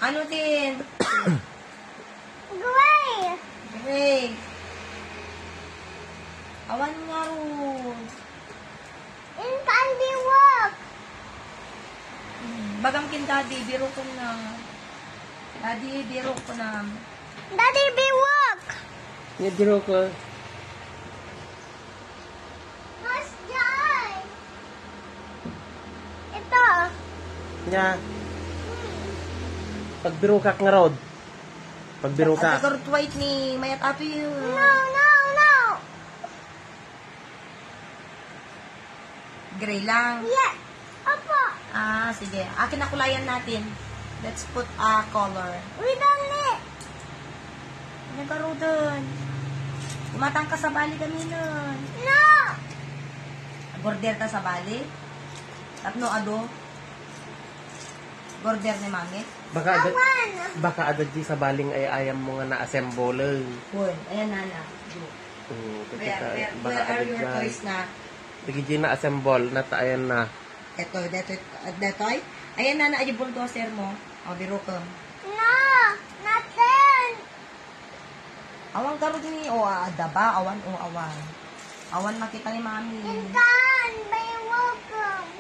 Ano din? Gray. Gray. Awan nga ron. In candy work. Bagam kin daddy, biro ko na. Daddy, biro ko na. Daddy, be work. Biro ko. Mas Jai. Ito. Nya. Pagbiro ka nga rod. Pagbiro ka. At the white ni Mayat Api. No. Gray lang. Yes. Opo. Ah, sige. Akin na kulayan natin. Let's put a color. We don't need. Nagkaro dun. Umatang ka sa bali kami nun. No. Border ta sa bali. Tatno ado. Border ni mami. Baka agad di sa baling ay ayam mo nga na-assemble. Kun, ayan nana. Where are your toys na? Sige na assemble na taayan na. Detoy. Ayan nana, ay bulldozer mo. O, biro ka. No. Nothing. Awan karo din o daba, awan o awan. Awan makita ni mami. In can be welcome.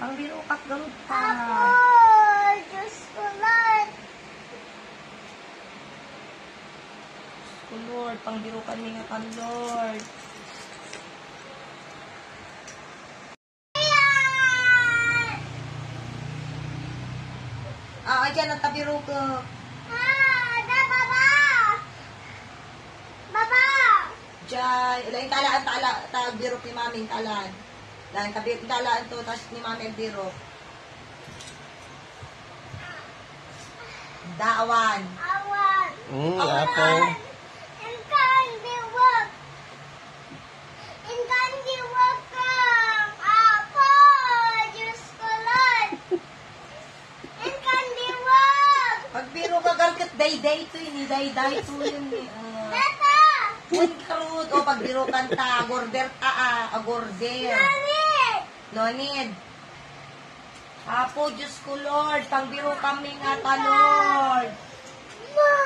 Ang biro kak garud pa. Apple. Just like. Lord, pang biro kami nga kan Lord. Ayan ang tabiro ko. Da baba. Baba. Diyan, ilaing talaan biro ni mami, talaan. Talaan to, tapos ni mami ang biro. Daawan. Awan. Apple. In candy work. In candy work. Apple. Just like. In candy work. Pag biro ka galgat, day-day to yun, day-day to yun. Tata. Uy, karut, o pag biro kanta, agorder agorder. Nanit. No need. Apo, Diyos ko, Lord, pang biro kami nga ta, Lord. Ma.